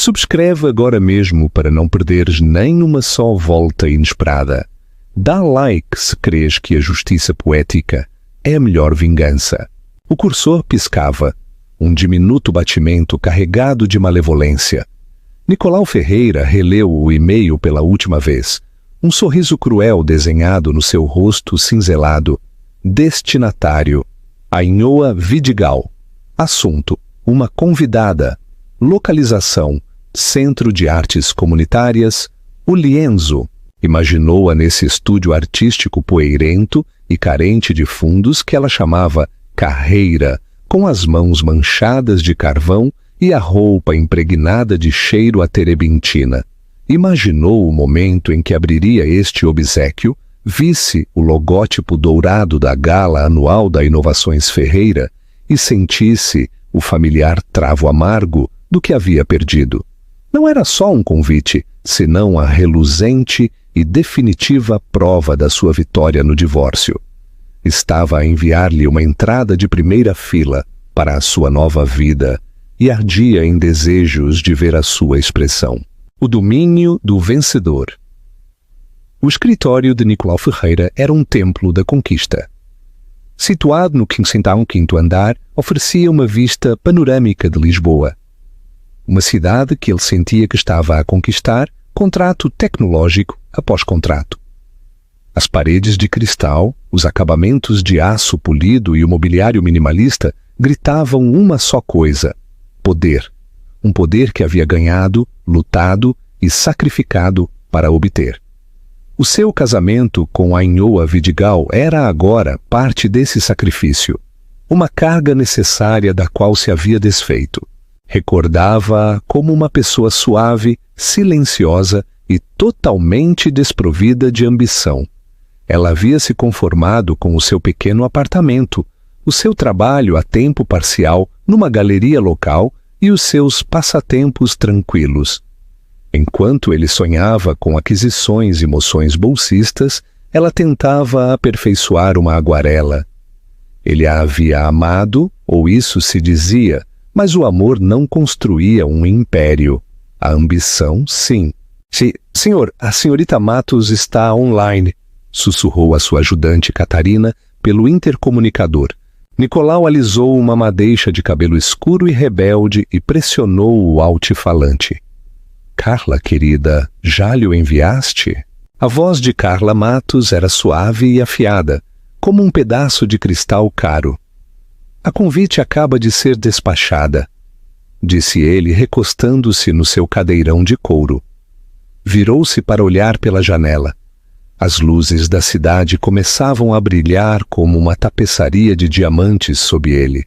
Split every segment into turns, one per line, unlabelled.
Subscreve agora mesmo para não perderes nem uma só volta inesperada. Dá like se crês que a justiça poética é a melhor vingança. O cursor piscava, um diminuto batimento carregado de malevolência. Nicolau Ferreira releu o e-mail pela última vez. Um sorriso cruel desenhado no seu rosto cinzelado. Destinatário: Ainhoa Vidigal. Assunto: uma convidada. Localização: Centro de Artes Comunitárias, o Lienzo. Imaginou-a nesse estúdio artístico poeirento e carente de fundos que ela chamava carreira, com as mãos manchadas de carvão e a roupa impregnada de cheiro a terebintina. Imaginou o momento em que abriria este obséquio, visse o logótipo dourado da Gala Anual da Inovações Ferreira e sentisse o familiar travo amargo do que havia perdido. Não era só um convite, senão a reluzente e definitiva prova da sua vitória no divórcio. Estava a enviar-lhe uma entrada de primeira fila para a sua nova vida e ardia em desejos de ver a sua expressão. O domínio do vencedor. O escritório de Nicolau Ferreira era um templo da conquista. Situado no 105º andar, oferecia uma vista panorâmica de Lisboa. Uma cidade que ele sentia que estava a conquistar, contrato tecnológico após contrato. As paredes de cristal, os acabamentos de aço polido e o mobiliário minimalista gritavam uma só coisa: poder. Um poder que havia ganhado, lutado e sacrificado para obter. O seu casamento com Ainhoa Vidigal era agora parte desse sacrifício, uma carga necessária da qual se havia desfeito. Recordava-a como uma pessoa suave, silenciosa e totalmente desprovida de ambição. Ela havia se conformado com o seu pequeno apartamento, o seu trabalho a tempo parcial numa galeria local e os seus passatempos tranquilos. Enquanto ele sonhava com aquisições e moções bolsistas, ela tentava aperfeiçoar uma aguarela. Ele a havia amado, ou isso se dizia, mas o amor não construía um império. A ambição, sim. Senhor, a senhorita Matos está online, sussurrou a sua ajudante Catarina pelo intercomunicador. Nicolau alisou uma madeixa de cabelo escuro e rebelde e pressionou o altifalante. Carla, querida, já lhe o enviaste? A voz de Carla Matos era suave e afiada, como um pedaço de cristal caro. A convite acaba de ser despachada, disse ele, recostando-se no seu cadeirão de couro. Virou-se para olhar pela janela. As luzes da cidade começavam a brilhar como uma tapeçaria de diamantes sob ele.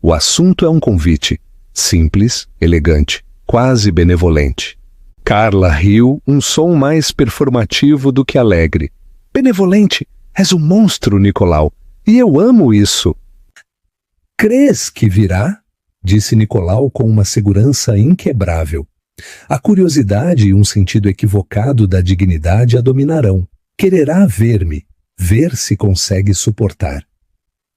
O assunto é um convite, simples, elegante, quase benevolente. Carla riu, um som mais performativo do que alegre. Benevolente? És um monstro, Nicolau, e eu amo isso. Crês que virá? Disse Nicolau com uma segurança inquebrável. A curiosidade e um sentido equivocado da dignidade a dominarão. Quererá ver-me, ver se consegue suportar.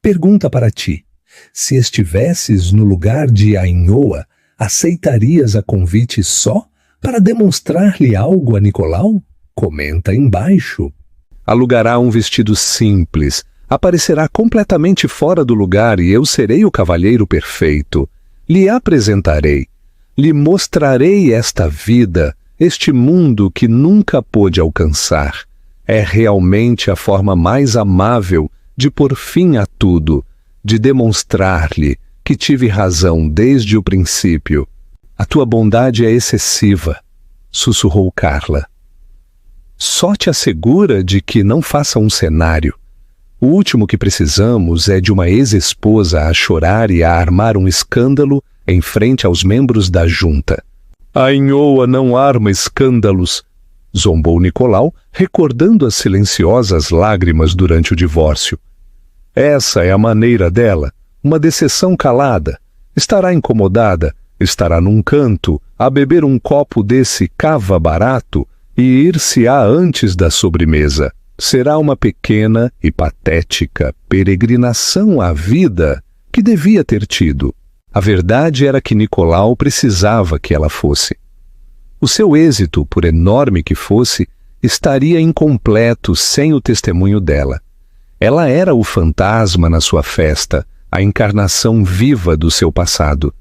Pergunta para ti: se estivesses no lugar de Ainhoa, aceitarias a convite só para demonstrar-lhe algo a Nicolau? Comenta embaixo. Alugará um vestido simples, aparecerá completamente fora do lugar e eu serei o cavalheiro perfeito. Lhe apresentarei, lhe mostrarei esta vida, este mundo que nunca pôde alcançar. É realmente a forma mais amável de pôr fim a tudo, de demonstrar-lhe que tive razão desde o princípio. A tua bondade é excessiva, sussurrou Carla. Só te assegura de que não faça um cenário. O último que precisamos é de uma ex-esposa a chorar e a armar um escândalo em frente aos membros da junta. A Ainhoa não arma escândalos, zombou Nicolau, recordando as silenciosas lágrimas durante o divórcio. Essa é a maneira dela, uma decepção calada. Estará incomodada, estará num canto, a beber um copo desse cava barato e ir-se-á antes da sobremesa. Será uma pequena e patética peregrinação à vida que devia ter tido. A verdade era que Nicolau precisava que ela fosse. O seu êxito, por enorme que fosse, estaria incompleto sem o testemunho dela. Ela era o fantasma na sua festa, a encarnação viva do seu passado.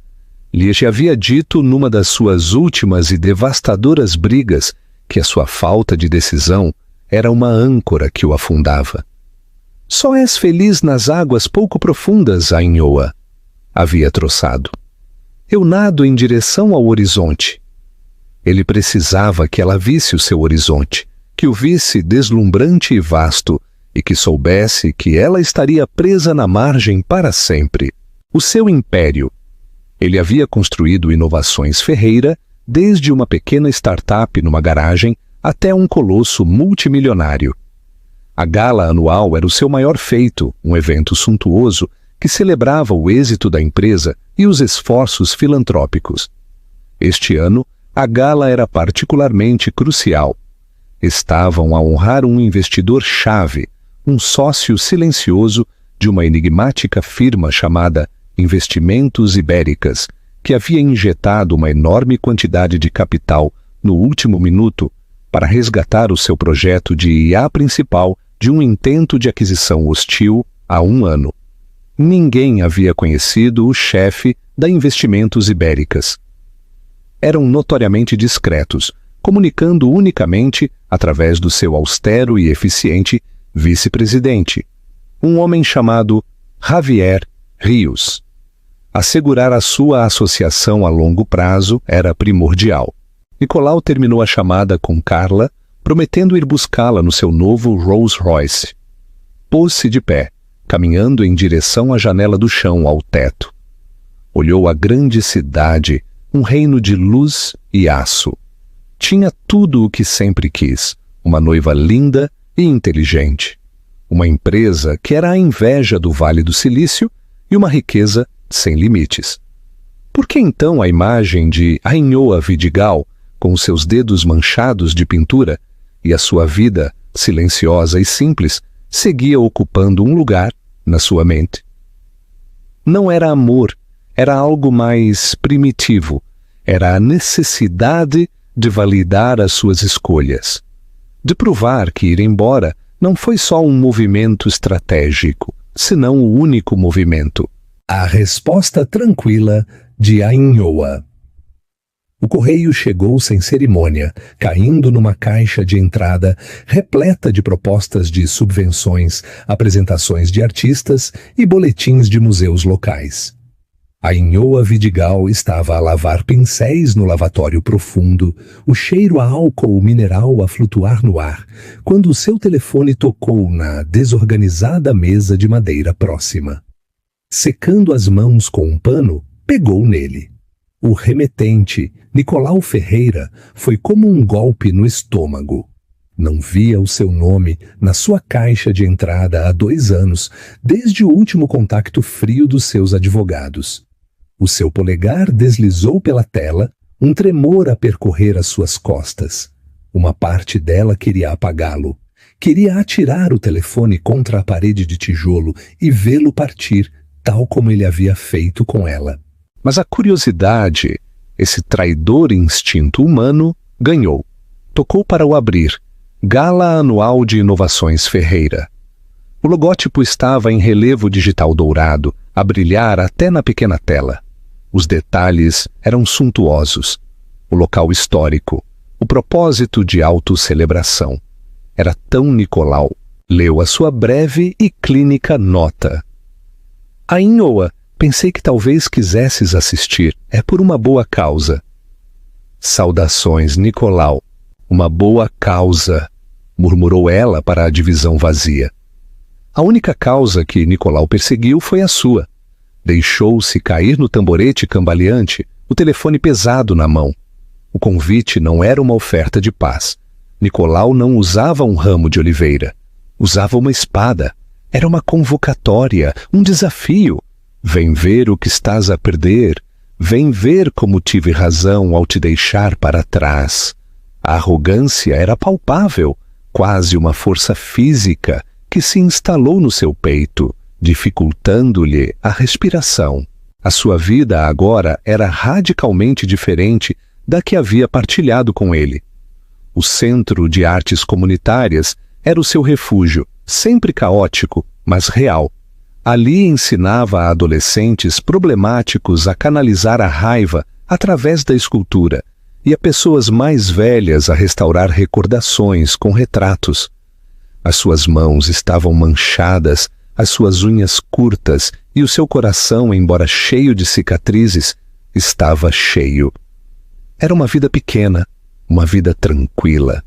Lhe havia dito numa das suas últimas e devastadoras brigas que a sua falta de decisão era uma âncora que o afundava. Só és feliz nas águas pouco profundas, Ainhoa, havia troçado. Eu nado em direção ao horizonte. Ele precisava que ela visse o seu horizonte, que o visse deslumbrante e vasto, e que soubesse que ela estaria presa na margem para sempre. O seu império. Ele havia construído Inovações Ferreira, desde uma pequena startup numa garagem até um colosso multimilionário. A gala anual era o seu maior feito, um evento suntuoso que celebrava o êxito da empresa e os esforços filantrópicos. Este ano, a gala era particularmente crucial. Estavam a honrar um investidor-chave, um sócio silencioso de uma enigmática firma chamada Investimentos Ibéricas, que havia injetado uma enorme quantidade de capital no último minuto para resgatar o seu projeto de IA principal de um intento de aquisição hostil há um ano. Ninguém havia conhecido o chefe da Investimentos Ibéricas. Eram notoriamente discretos, comunicando unicamente através do seu austero e eficiente vice-presidente, um homem chamado Javier Rios. Assegurar a sua associação a longo prazo era primordial. Nicolau terminou a chamada com Carla, prometendo ir buscá-la no seu novo Rolls-Royce. Pôs-se de pé, caminhando em direção à janela do chão ao teto. Olhou a grande cidade, um reino de luz e aço. Tinha tudo o que sempre quis, uma noiva linda e inteligente, uma empresa que era a inveja do Vale do Silício e uma riqueza sem limites. Por que então a imagem de Ainhoa Vidigal, com os seus dedos manchados de pintura, e a sua vida, silenciosa e simples, seguia ocupando um lugar na sua mente? Não era amor, era algo mais primitivo, era a necessidade de validar as suas escolhas, de provar que ir embora não foi só um movimento estratégico, senão o único movimento. A resposta tranquila de Ainhoa. O correio chegou sem cerimônia, caindo numa caixa de entrada repleta de propostas de subvenções, apresentações de artistas e boletins de museus locais. Ainhoa Vidigal estava a lavar pincéis no lavatório profundo, o cheiro a álcool mineral a flutuar no ar, quando o seu telefone tocou na desorganizada mesa de madeira próxima. Secando as mãos com um pano, pegou nele. O remetente, Nicolau Ferreira, foi como um golpe no estômago. Não via o seu nome na sua caixa de entrada há 2 anos, desde o último contacto frio dos seus advogados. O seu polegar deslizou pela tela, um tremor a percorrer as suas costas. Uma parte dela queria apagá-lo. Queria atirar o telefone contra a parede de tijolo e vê-lo partir, tal como ele havia feito com ela. Mas a curiosidade, esse traidor instinto humano, ganhou. Tocou para o abrir. Gala Anual de Inovações Ferreira. O logótipo estava em relevo digital dourado, a brilhar até na pequena tela. Os detalhes eram suntuosos. O local histórico, o propósito de autocelebração. Era tão Nicolau. Leu a sua breve e clínica nota. Ainhoa, pensei que talvez quisesses assistir. É por uma boa causa. Saudações, Nicolau. Uma boa causa, murmurou ela para a divisão vazia. A única causa que Nicolau perseguiu foi a sua. Deixou-se cair no tamborete cambaleante, o telefone pesado na mão. O convite não era uma oferta de paz. Nicolau não usava um ramo de oliveira. Usava uma espada. Era uma convocatória, um desafio. Vem ver o que estás a perder. Vem ver como tive razão ao te deixar para trás. A arrogância era palpável, quase uma força física que se instalou no seu peito, dificultando-lhe a respiração. A sua vida agora era radicalmente diferente da que havia partilhado com ele. O Centro de Artes Comunitárias era o seu refúgio, sempre caótico, mas real. Ali ensinava a adolescentes problemáticos a canalizar a raiva através da escultura e a pessoas mais velhas a restaurar recordações com retratos. As suas mãos estavam manchadas, as suas unhas curtas e o seu coração, embora cheio de cicatrizes, estava cheio. Era uma vida pequena, uma vida tranquila.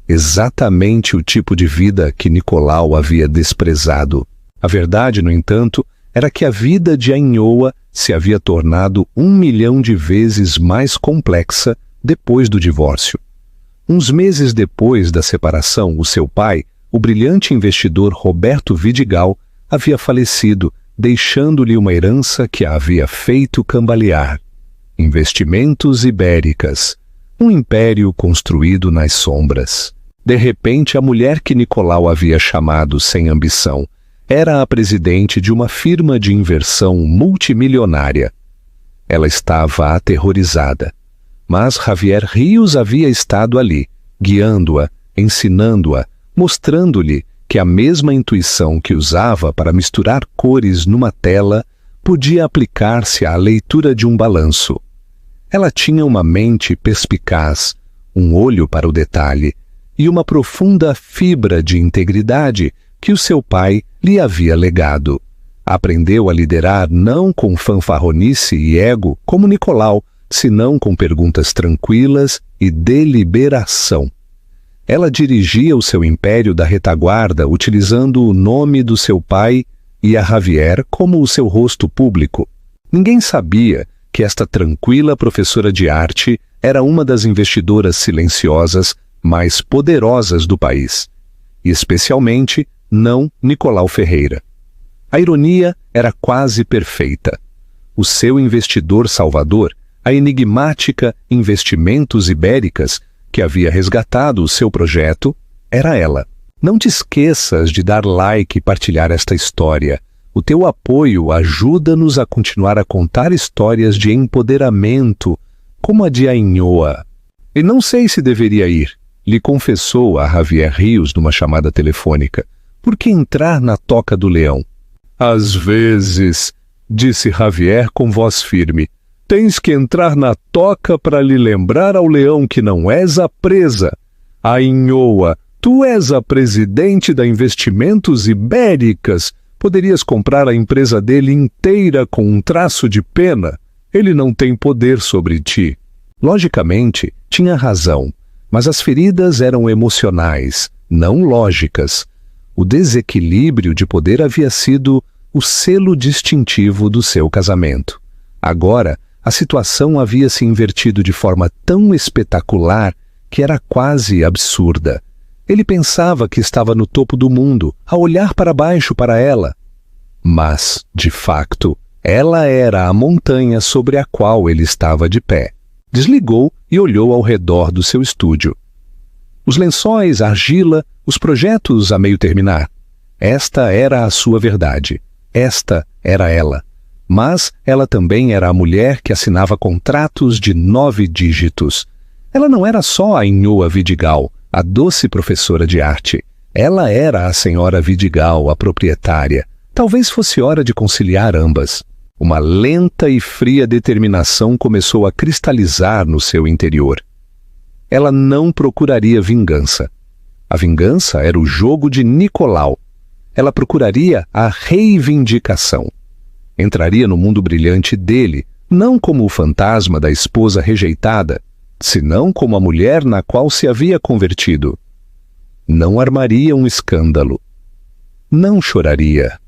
Exatamente o tipo de vida que Nicolau havia desprezado. A verdade, no entanto, era que a vida de Ainhoa se havia tornado 1 milhão de vezes mais complexa depois do divórcio. Uns meses depois da separação, o seu pai, o brilhante investidor Roberto Vidigal, havia falecido, deixando-lhe uma herança que a havia feito cambalear. Investimentos Ibéricas, um império construído nas sombras. De repente, a mulher que Nicolau havia chamado sem ambição era a presidente de uma firma de inversão multimilionária. Ela estava aterrorizada, mas Javier Rios havia estado ali, guiando-a, ensinando-a, mostrando-lhe que a mesma intuição que usava para misturar cores numa tela podia aplicar-se à leitura de um balanço. Ela tinha uma mente perspicaz, um olho para o detalhe e uma profunda fibra de integridade que o seu pai lhe havia legado. Aprendeu a liderar não com fanfarronice e ego como Nicolau, senão com perguntas tranquilas e deliberação. Ela dirigia o seu império da retaguarda utilizando o nome do seu pai e a Javier como o seu rosto público. Ninguém sabia que esta tranquila professora de arte era uma das investidoras silenciosas mais poderosas do país, e especialmente não Nicolau Ferreira. A ironia era quase perfeita. O seu investidor salvador, a enigmática Investimentos Ibéricas, que havia resgatado o seu projeto, era ela. Não te esqueças de dar like e partilhar esta história. O teu apoio ajuda-nos a continuar a contar histórias de empoderamento, como a de Ainhoa. E não sei se deveria ir, lhe confessou a Javier Rios numa chamada telefônica. Por que entrar na toca do leão? Às vezes, disse Javier com voz firme, tens que entrar na toca para lhe lembrar ao leão que não és a presa. Ainhoa, tu és a presidente da Investimentos Ibéricas. Poderias comprar a empresa dele inteira com um traço de pena. Ele não tem poder sobre ti. Logicamente, tinha razão, mas as feridas eram emocionais, não lógicas. O desequilíbrio de poder havia sido o selo distintivo do seu casamento. Agora, a situação havia se invertido de forma tão espetacular que era quase absurda. Ele pensava que estava no topo do mundo, a olhar para baixo para ela. Mas, de facto, ela era a montanha sobre a qual ele estava de pé. Desligou e olhou ao redor do seu estúdio. Os lençóis, a argila, os projetos a meio terminar. Esta era a sua verdade. Esta era ela. Mas ela também era a mulher que assinava contratos de 9 dígitos. Ela não era só a Ainhoa Vidigal, a doce professora de arte. Ela era a senhora Vidigal, a proprietária. Talvez fosse hora de conciliar ambas. Uma lenta e fria determinação começou a cristalizar no seu interior. Ela não procuraria vingança. A vingança era o jogo de Nicolau. Ela procuraria a reivindicação. Entraria no mundo brilhante dele, não como o fantasma da esposa rejeitada, senão como a mulher na qual se havia convertido. Não armaria um escândalo. Não choraria.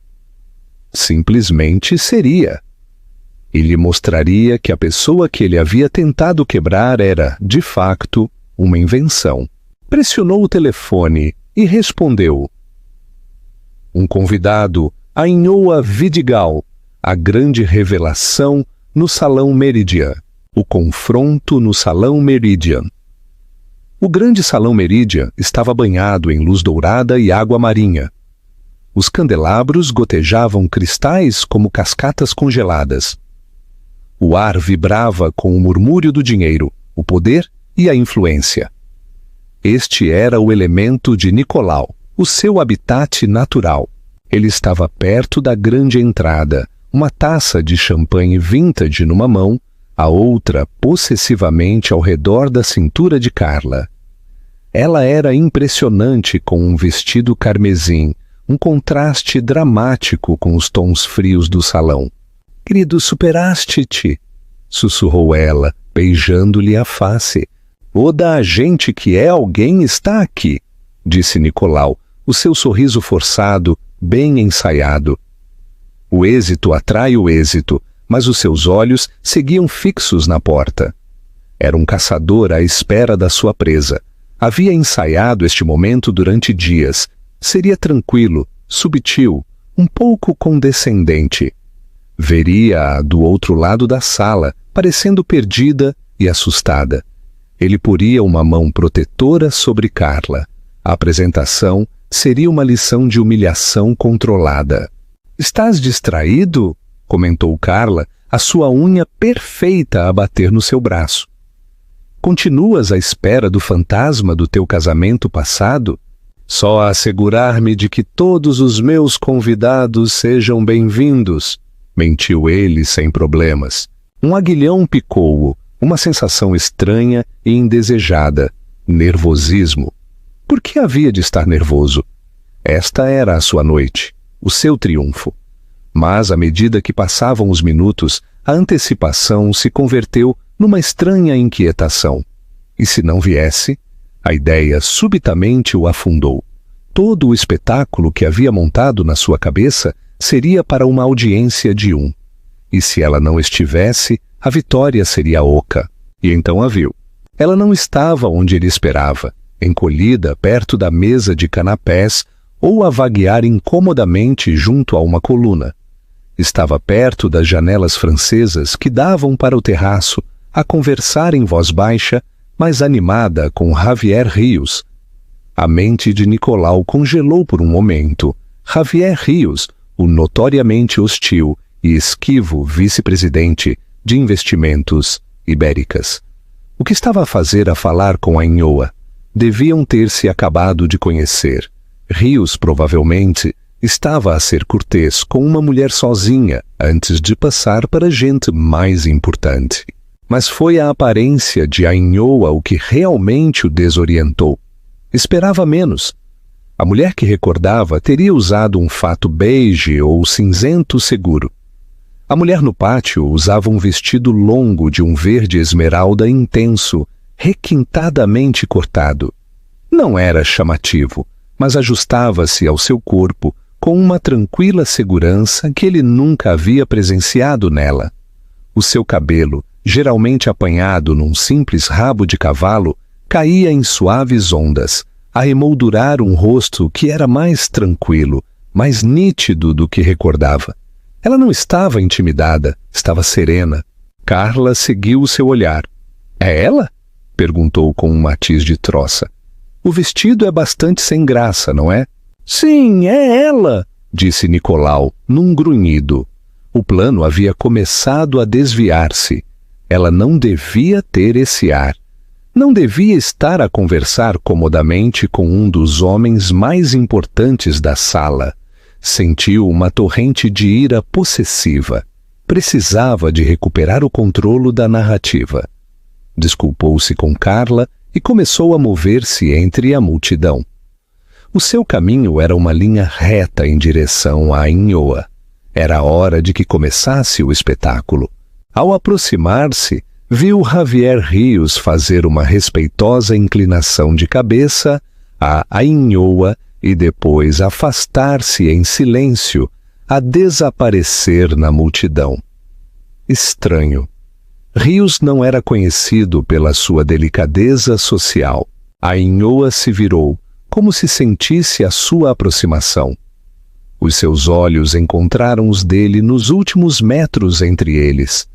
Simplesmente seria. E lhe mostraria que a pessoa que ele havia tentado quebrar era, de facto, uma invenção. Pressionou o telefone e respondeu. Um convidado, Ainhoa Vidigal, a grande revelação no Salão Meridian. O confronto no Salão Meridian. O grande Salão Meridian estava banhado em luz dourada e água marinha. Os candelabros gotejavam cristais como cascatas congeladas. O ar vibrava com o murmúrio do dinheiro, o poder e a influência. Este era o elemento de Nicolau, o seu habitat natural. Ele estava perto da grande entrada, uma taça de champanhe vintage numa mão, a outra possessivamente ao redor da cintura de Carla. Ela era impressionante com um vestido carmesim, um contraste dramático com os tons frios do salão. "Querido, superaste-te", sussurrou ela, beijando-lhe a face. "O da gente que é alguém está aqui", disse Nicolau, o seu sorriso forçado, bem ensaiado. O êxito atrai o êxito, mas os seus olhos seguiam fixos na porta. Era um caçador à espera da sua presa. Havia ensaiado este momento durante dias. Seria tranquilo, subtil, um pouco condescendente. Veria-a do outro lado da sala, parecendo perdida e assustada. Ele poria uma mão protetora sobre Carla. A apresentação seria uma lição de humilhação controlada. "Estás distraído?", comentou Carla, a sua unha perfeita a bater no seu braço. "Continuas à espera do fantasma do teu casamento passado?" "Só a assegurar-me de que todos os meus convidados sejam bem-vindos", mentiu ele sem problemas. Um aguilhão picou-o, uma sensação estranha e indesejada, nervosismo. Por que havia de estar nervoso? Esta era a sua noite, o seu triunfo. Mas, à medida que passavam os minutos, a antecipação se converteu numa estranha inquietação. E se não viesse? A ideia subitamente o afundou. Todo o espetáculo que havia montado na sua cabeça seria para uma audiência de um. E se ela não estivesse, a vitória seria oca. E então a viu. Ela não estava onde ele esperava, encolhida perto da mesa de canapés ou a vaguear incomodamente junto a uma coluna. Estava perto das janelas francesas que davam para o terraço, a conversar em voz baixa, mas animada com Javier Rios. A mente de Nicolau congelou por um momento. Javier Rios, o notoriamente hostil e esquivo vice-presidente de investimentos ibéricas. O que estava a fazer a falar com a Inhoa? Deviam ter se acabado de conhecer. Rios, provavelmente, estava a ser cortês com uma mulher sozinha antes de passar para gente mais importante. Mas foi a aparência de Ainhoa o que realmente o desorientou. Esperava menos. A mulher que recordava teria usado um fato beige ou cinzento seguro. A mulher no pátio usava um vestido longo de um verde esmeralda intenso, requintadamente cortado. Não era chamativo, mas ajustava-se ao seu corpo com uma tranquila segurança que ele nunca havia presenciado nela. O seu cabelo, geralmente apanhado num simples rabo de cavalo, caía em suaves ondas, a emoldurar um rosto que era mais tranquilo, mais nítido do que recordava. Ela não estava intimidada, estava serena. Carla seguiu o seu olhar. "É ela?", perguntou com um matiz de troça. "O vestido é bastante sem graça, não é?" "Sim, é ela", disse Nicolau, num grunhido. O plano havia começado a desviar-se. Ela não devia ter esse ar. Não devia estar a conversar comodamente com um dos homens mais importantes da sala. Sentiu uma torrente de ira possessiva. Precisava de recuperar o controle da narrativa. Desculpou-se com Carla e começou a mover-se entre a multidão. O seu caminho era uma linha reta em direção à Inhoa. Era a hora de que começasse o espetáculo. Ao aproximar-se, viu Javier Rios fazer uma respeitosa inclinação de cabeça à Inhoa e depois afastar-se em silêncio, a desaparecer na multidão. Estranho. Rios não era conhecido pela sua delicadeza social. A Inhoa se virou, como se sentisse a sua aproximação. Os seus olhos encontraram os dele nos últimos metros entre eles.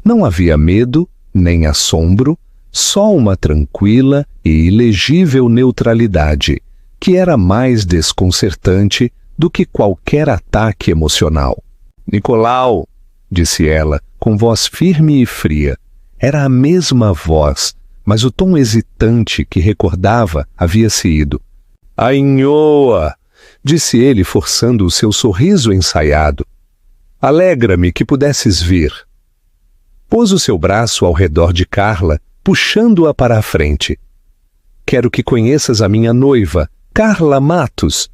Não havia medo, nem assombro, só uma tranquila e ilegível neutralidade, que era mais desconcertante do que qualquer ataque emocional. "Nicolau", disse ela, com voz firme e fria. Era a mesma voz, mas o tom hesitante que recordava havia-se ido. Ainhoa! Disse ele, forçando o seu sorriso ensaiado. Alegra-me que pudesses vir. Pôs o seu braço ao redor de Carla, puxando-a para a frente. Quero que conheças a minha noiva, Carla Matos.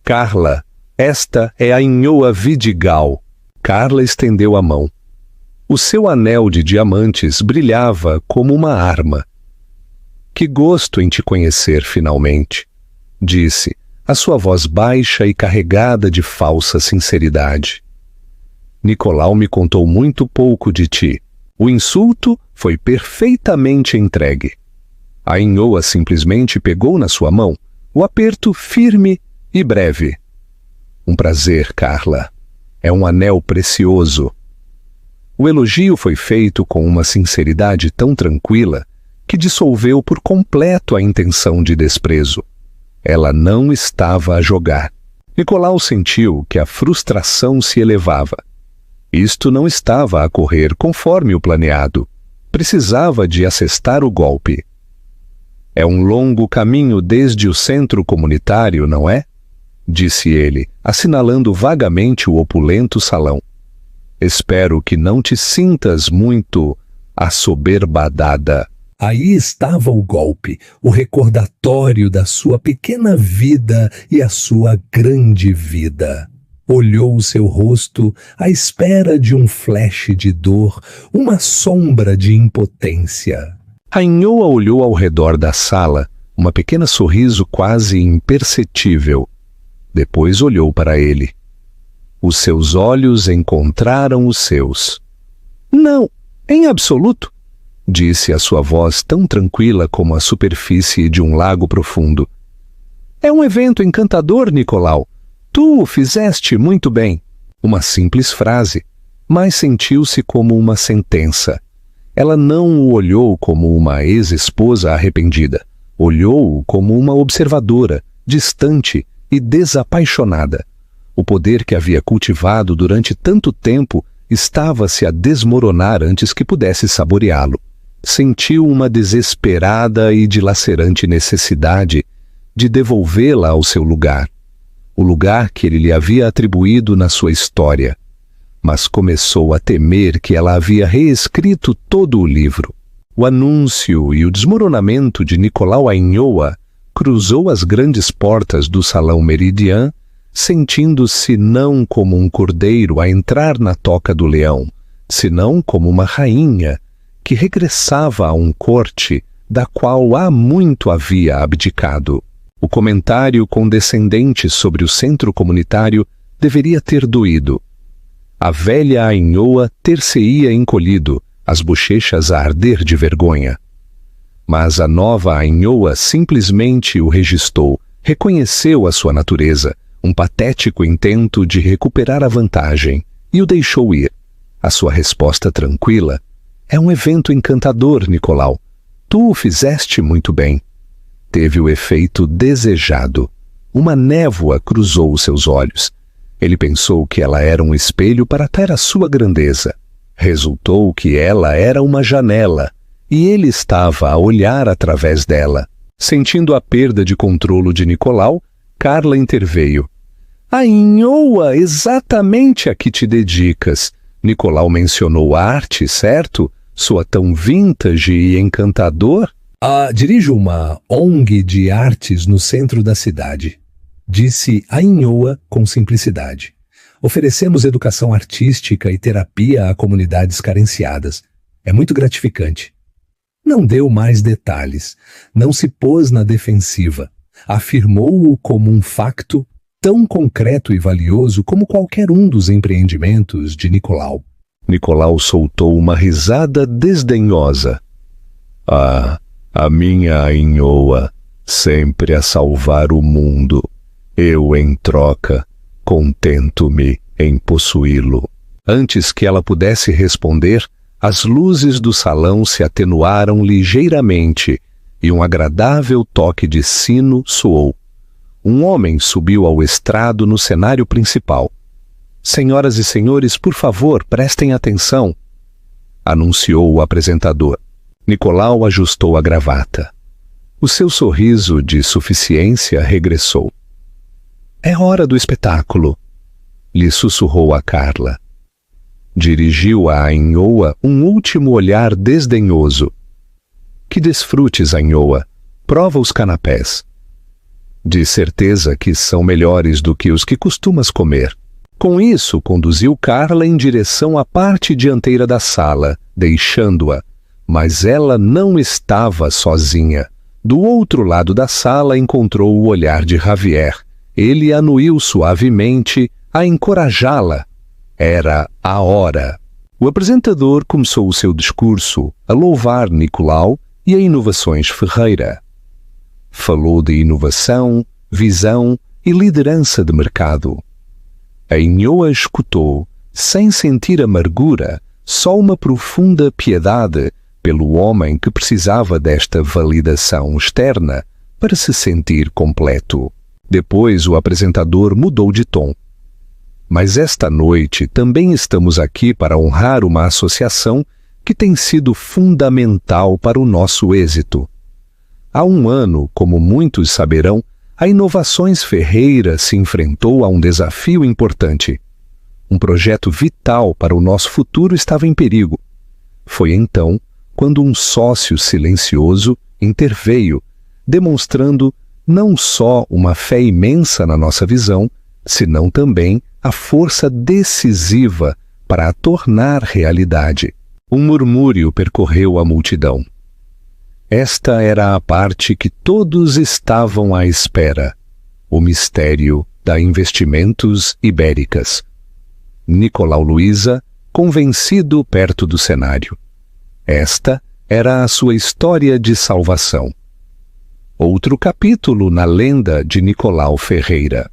Carla, esta é a Ainhoa Vidigal. Carla estendeu a mão. O seu anel de diamantes brilhava como uma arma. Que gosto em te conhecer finalmente, disse, a sua voz baixa e carregada de falsa sinceridade. Nicolau me contou muito pouco de ti. O insulto foi perfeitamente entregue. A Ainhoa simplesmente pegou na sua mão, o aperto firme e breve. Um prazer, Carla. É um anel precioso. O elogio foi feito com uma sinceridade tão tranquila que dissolveu por completo a intenção de desprezo. Ela não estava a jogar. Nicolau sentiu que a frustração se elevava. Isto não estava a correr conforme o planeado. Precisava de assestar o golpe. É um longo caminho desde o centro comunitário, não é? Disse ele, assinalando vagamente o opulento salão. Espero que não te sintas muito assoberbada. Aí estava o golpe, o recordatório da sua pequena vida e a sua grande vida. Olhou o seu rosto à espera de um flash de dor, uma sombra de impotência. A Ainhoa olhou ao redor da sala, um pequeno sorriso quase imperceptível. Depois olhou para ele. Os seus olhos encontraram os seus. Não, em absoluto, disse a sua voz tão tranquila como a superfície de um lago profundo. É um evento encantador, Nicolau. Tu o fizeste muito bem. Uma simples frase, mas sentiu-se como uma sentença. Ela não o olhou como uma ex-esposa arrependida. Olhou-o como uma observadora, distante e desapaixonada. O poder que havia cultivado durante tanto tempo estava-se a desmoronar antes que pudesse saboreá-lo. Sentiu uma desesperada e dilacerante necessidade de devolvê-la ao seu lugar, o lugar que ele lhe havia atribuído na sua história. Mas começou a temer que ela havia reescrito todo o livro. O anúncio e o desmoronamento de Nicolau Ainhoa cruzou as grandes portas do Salão Meridian, sentindo-se não como um cordeiro a entrar na toca do leão, senão como uma rainha que regressava a um corte da qual há muito havia abdicado. O comentário condescendente sobre o centro comunitário deveria ter doído. A velha Ainhoa ter-se-ia encolhido, as bochechas a arder de vergonha. Mas a nova Ainhoa simplesmente o registou, reconheceu a sua natureza, um patético intento de recuperar a vantagem, e o deixou ir. A sua resposta tranquila: é um evento encantador, Nicolau. Tu o fizeste muito bem. Teve o efeito desejado. Uma névoa cruzou os seus olhos. Ele pensou que ela era um espelho para ter a sua grandeza. Resultou que ela era uma janela, e ele estava a olhar através dela. Sentindo a perda de controlo de Nicolau, Carla interveio. Ainhoa, exatamente a que te dedicas. Nicolau mencionou arte, certo? Soa tão vintage e encantador? Dirijo uma ONG de artes no centro da cidade, disse Ainhoa com simplicidade. Oferecemos educação artística e terapia a comunidades carenciadas. É muito gratificante. Não deu mais detalhes, não se pôs na defensiva. Afirmou-o como um facto tão concreto e valioso como qualquer um dos empreendimentos de Nicolau. Nicolau soltou uma risada desdenhosa. A minha Ainhoa, sempre a salvar o mundo. Eu, em troca, contento-me em possuí-lo. Antes que ela pudesse responder, as luzes do salão se atenuaram ligeiramente e um agradável toque de sino soou. Um homem subiu ao estrado no cenário principal. Senhoras e senhores, por favor, prestem atenção, anunciou o apresentador. Nicolau ajustou a gravata. O seu sorriso de suficiência regressou. É hora do espetáculo, lhe sussurrou a Carla. Dirigiu a Ainhoa um último olhar desdenhoso. Que desfrutes, Ainhoa. Prova os canapés. De certeza que são melhores do que os que costumas comer. Com isso, conduziu Carla em direção à parte dianteira da sala, deixando-a. Mas ela não estava sozinha. Do outro lado da sala encontrou o olhar de Javier. Ele anuiu suavemente a encorajá-la. Era a hora. O apresentador começou o seu discurso a louvar Nicolau e a Inovações Ferreira. Falou de inovação, visão e liderança de mercado. A Ainhoa escutou, sem sentir amargura, só uma profunda piedade pelo homem que precisava desta validação externa para se sentir completo. Depois o apresentador mudou de tom. Mas esta noite também estamos aqui para honrar uma associação que tem sido fundamental para o nosso êxito. Há um ano, como muitos saberão, a Inovações Ferreira se enfrentou a um desafio importante. Um projeto vital para o nosso futuro estava em perigo. Foi então quando um sócio silencioso interveio, demonstrando não só uma fé imensa na nossa visão, senão também a força decisiva para a tornar realidade. Um murmúrio percorreu a multidão. Esta era a parte que todos estavam à espera, o mistério da Investimentos Ibéricas. Nicolau Luiza, convencido perto do cenário. Esta era a sua história de salvação. Outro capítulo na lenda de Nicolau Ferreira.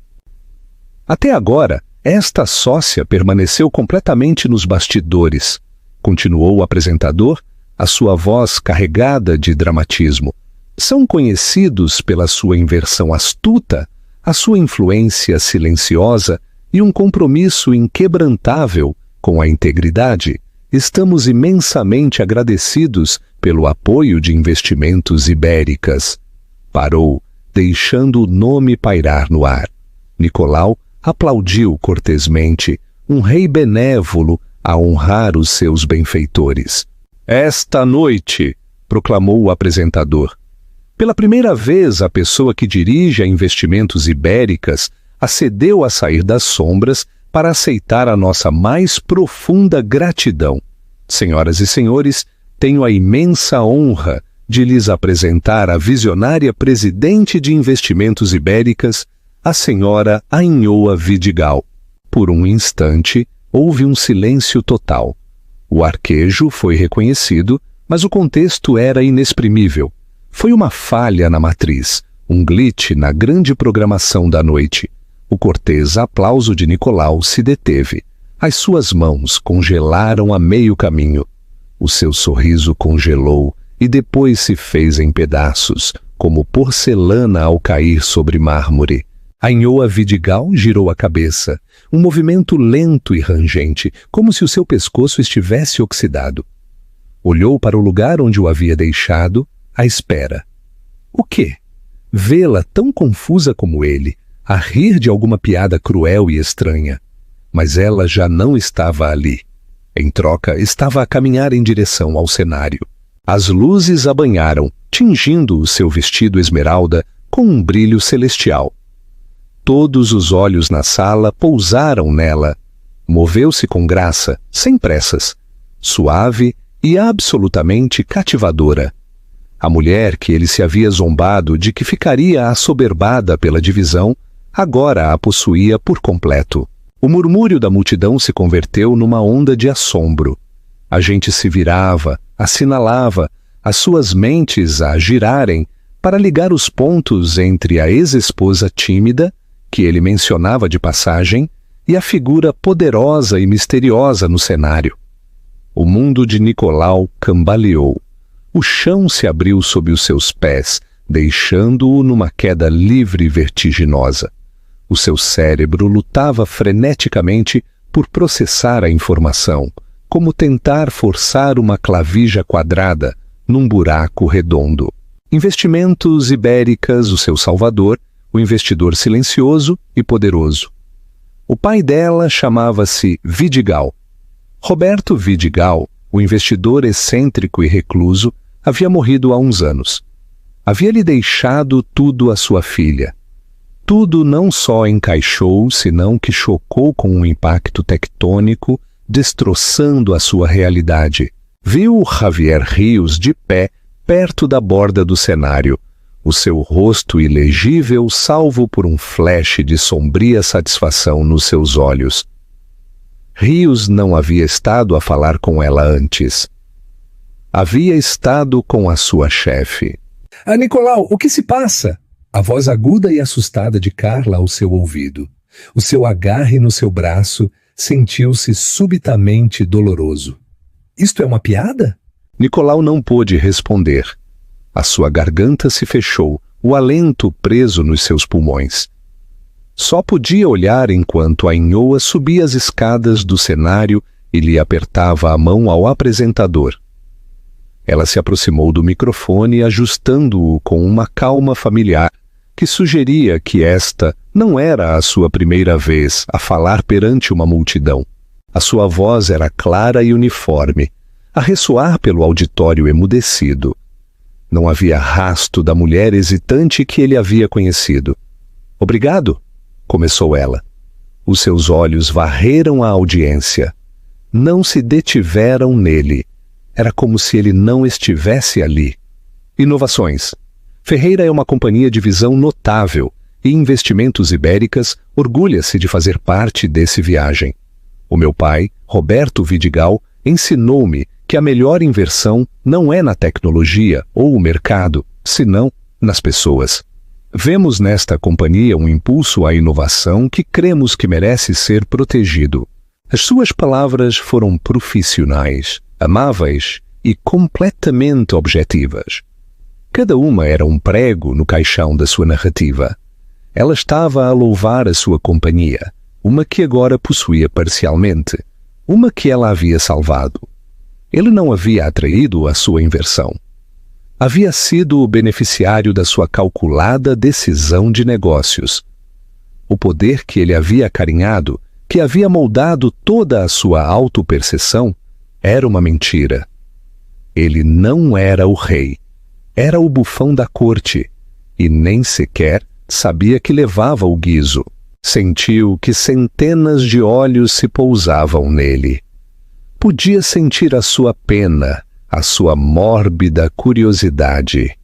Até agora, esta sócia permaneceu completamente nos bastidores, continuou o apresentador, a sua voz carregada de dramatismo. São conhecidos pela sua inversão astuta, a sua influência silenciosa e um compromisso inquebrantável com a integridade. Estamos imensamente agradecidos pelo apoio de Investimentos Ibéricas. Parou, deixando o nome pairar no ar. Nicolau aplaudiu cortesmente, um rei benévolo a honrar os seus benfeitores. Esta noite, proclamou o apresentador, pela primeira vez a pessoa que dirige a Investimentos Ibéricas acedeu a sair das sombras para aceitar a nossa mais profunda gratidão. Senhoras e senhores, tenho a imensa honra de lhes apresentar a visionária presidente de Investimentos Ibéricas, a senhora Ainhoa Vidigal. Por um instante, houve um silêncio total. O arquejo foi reconhecido, mas o contexto era inexprimível. Foi uma falha na matriz, um glitch na grande programação da noite. O cortês aplauso de Nicolau se deteve. As suas mãos congelaram a meio caminho. O seu sorriso congelou e depois se fez em pedaços, como porcelana ao cair sobre mármore. Ainhoa Vidigal girou a cabeça, um movimento lento e rangente, como se o seu pescoço estivesse oxidado. Olhou para o lugar onde o havia deixado, à espera. O quê? Vê-la tão confusa como ele, a rir de alguma piada cruel e estranha. Mas ela já não estava ali. Em troca, estava a caminhar em direção ao cenário. As luzes a banharam, tingindo o seu vestido esmeralda com um brilho celestial. Todos os olhos na sala pousaram nela. Moveu-se com graça, sem pressas, suave e absolutamente cativadora. A mulher que ele se havia zombado de que ficaria assoberbada pela divisão, agora a possuía por completo. O murmúrio da multidão se converteu numa onda de assombro. A gente se virava, assinalava, as suas mentes a girarem para ligar os pontos entre a ex-esposa tímida, que ele mencionava de passagem, e a figura poderosa e misteriosa no cenário. O mundo de Nicolau cambaleou. O chão se abriu sob os seus pés, deixando-o numa queda livre e vertiginosa. O seu cérebro lutava freneticamente por processar a informação, como tentar forçar uma clavija quadrada num buraco redondo. Investimentos Ibéricas, o seu salvador, o investidor silencioso e poderoso. O pai dela chamava-se Vidigal. Roberto Vidigal, o investidor excêntrico e recluso, havia morrido há uns anos. Havia-lhe deixado tudo à sua filha. Tudo não só encaixou, senão que chocou com um impacto tectônico, destroçando a sua realidade. Viu Javier Rios de pé, perto da borda do cenário, o seu rosto ilegível salvo por um flash de sombria satisfação nos seus olhos. Rios não havia estado a falar com ela antes. Havia estado com a sua chefe.
Ah, Nicolau, o que se passa? A voz aguda e assustada de Carla ao seu ouvido. O seu agarre no seu braço sentiu-se subitamente doloroso. Isto é uma piada?
Nicolau não pôde responder. A sua garganta se fechou, o alento preso nos seus pulmões. Só podia olhar enquanto a Inhoa subia as escadas do cenário e lhe apertava a mão ao apresentador. Ela se aproximou do microfone, ajustando-o com uma calma familiar que sugeria que esta não era a sua primeira vez a falar perante uma multidão. A sua voz era clara e uniforme, a ressoar pelo auditório emudecido. Não havia rasto da mulher hesitante que ele havia conhecido. "Obrigado", começou ela. Os seus olhos varreram a audiência. Não se detiveram nele. Era como se ele não estivesse ali. Inovações. Ferreira é uma companhia de visão notável e Investimentos Ibéricas orgulha-se de fazer parte desse viagem. O meu pai, Roberto Vidigal, ensinou-me que a melhor inversão não é na tecnologia ou o mercado, senão nas pessoas. Vemos nesta companhia um impulso à inovação que cremos que merece ser protegido. As suas palavras foram profissionais, amáveis e completamente objetivas. Cada uma era um prego no caixão da sua narrativa. Ela estava a louvar a sua companhia, uma que agora possuía parcialmente, uma que ela havia salvado. Ele não havia atraído a sua inversão. Havia sido o beneficiário da sua calculada decisão de negócios. O poder que ele havia acarinhado, que havia moldado toda a sua autoperceção, era uma mentira. Ele não era o rei. Era o bufão da corte, e nem sequer sabia que levava o guizo. Sentiu que centenas de olhos se pousavam nele. Podia sentir a sua pena, a sua mórbida curiosidade.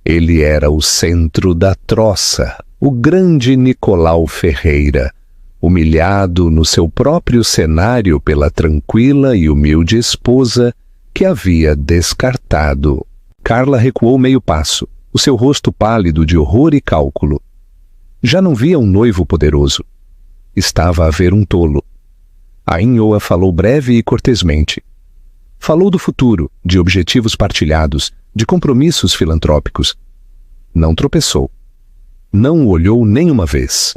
Ele era o centro da troça, o grande Nicolau Ferreira, humilhado no seu próprio cenário pela tranquila e humilde esposa que havia descartado. Carla recuou meio passo, o seu rosto pálido de horror e cálculo. Já não via um noivo poderoso. Estava a ver um tolo. A Inhoa falou breve e cortesmente. Falou do futuro, de objetivos partilhados, de compromissos filantrópicos. Não tropeçou. Não o olhou nenhuma vez.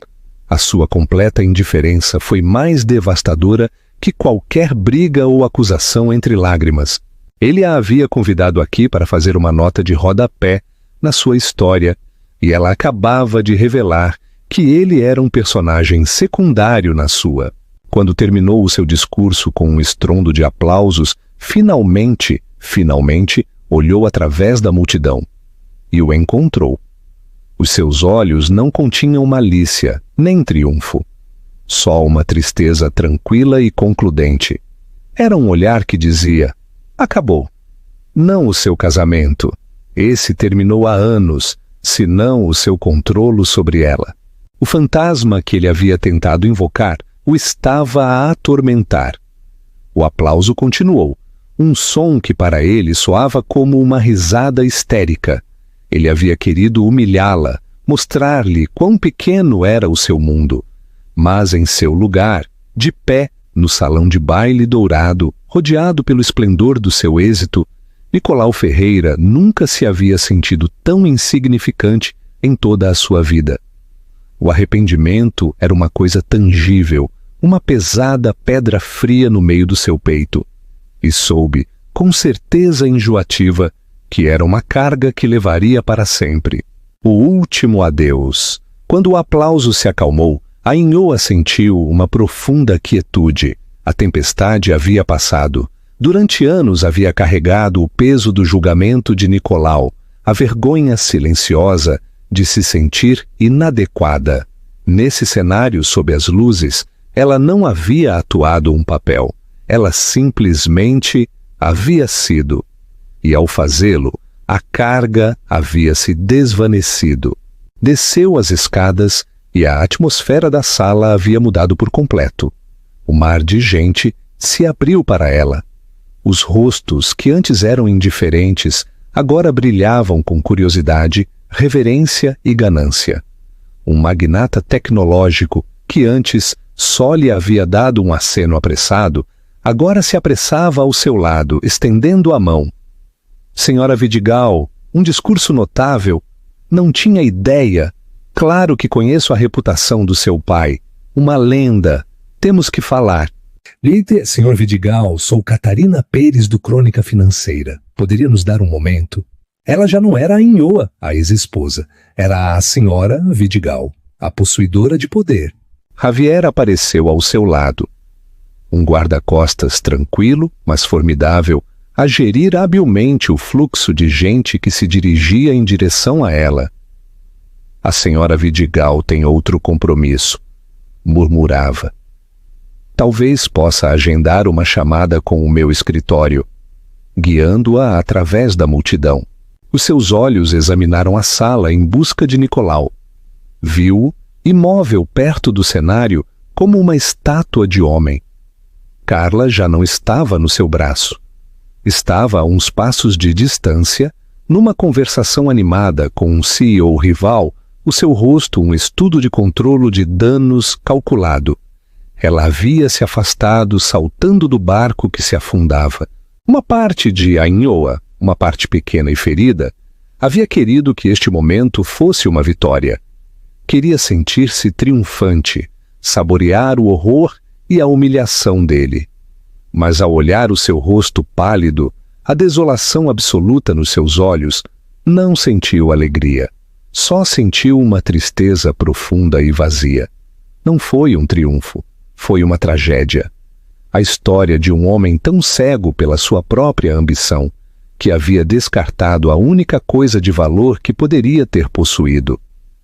A sua completa indiferença foi mais devastadora que qualquer briga ou acusação entre lágrimas. Ele a havia convidado aqui para fazer uma nota de rodapé na sua história, e ela acabava de revelar que ele era um personagem secundário na sua. Quando terminou o seu discurso com um estrondo de aplausos, finalmente, olhou através da multidão e o encontrou. Os seus olhos não continham malícia, nem triunfo. Só uma tristeza tranquila e concludente. Era um olhar que dizia: acabou. Não o seu casamento. Esse terminou há anos, senão o seu controlo sobre ela. O fantasma que ele havia tentado invocar o estava a atormentar. O aplauso continuou, um som que para ele soava como uma risada histérica. Ele havia querido humilhá-la, mostrar-lhe quão pequeno era o seu mundo. Mas em seu lugar, de pé, no salão de baile dourado, rodeado pelo esplendor do seu êxito, Nicolau Ferreira nunca se havia sentido tão insignificante em toda a sua vida. O arrependimento era uma coisa tangível, uma pesada pedra fria no meio do seu peito, e soube, com certeza enjoativa, que era uma carga que levaria para sempre. O último adeus. Quando o aplauso se acalmou, a Inhoa sentiu uma profunda quietude. A tempestade havia passado. Durante anos havia carregado o peso do julgamento de Nicolau, a vergonha silenciosa de se sentir inadequada. Nesse cenário, sob as luzes, ela não havia atuado um papel. Ela simplesmente havia sido. E ao fazê-lo, a carga havia se desvanecido. Desceu as escadas e a atmosfera da sala havia mudado por completo. O mar de gente se abriu para ela. Os rostos, que antes eram indiferentes, agora brilhavam com curiosidade, reverência e ganância. Um magnata tecnológico, que antes só lhe havia dado um aceno apressado, agora se apressava ao seu lado, estendendo a mão. Senhora Vidigal, um discurso notável. Não tinha ideia. Claro que conheço a reputação do seu pai. Uma lenda. Temos que falar.
Senhor Vidigal, sou Catarina Pérez do Crônica Financeira. Poderia nos dar um momento? Ela já não era a Inhoa, a ex-esposa. Era a senhora Vidigal, a possuidora de poder.
Javier apareceu ao seu lado. Um guarda-costas tranquilo, mas formidável, a gerir habilmente o fluxo de gente que se dirigia em direção a ela. A senhora Vidigal tem outro compromisso, murmurava. Talvez possa agendar uma chamada com o meu escritório, guiando-a através da multidão. Os seus olhos examinaram a sala em busca de Nicolau. Viu-o, imóvel perto do cenário, como uma estátua de homem. Carla já não estava no seu braço. Estava a uns passos de distância, numa conversação animada com um CEO rival, o seu rosto um estudo de controlo de danos calculado. Ela havia se afastado, saltando do barco que se afundava. Uma parte de Inhoa, uma parte pequena e ferida, havia querido que este momento fosse uma vitória. Queria sentir-se triunfante, saborear o horror e a humilhação dele. Mas ao olhar o seu rosto pálido, a desolação absoluta nos seus olhos, não sentiu alegria. Só sentiu uma tristeza profunda e vazia. Não foi um triunfo, foi uma tragédia. A história de um homem tão cego pela sua própria ambição, que havia descartado a única coisa de valor que poderia ter possuído.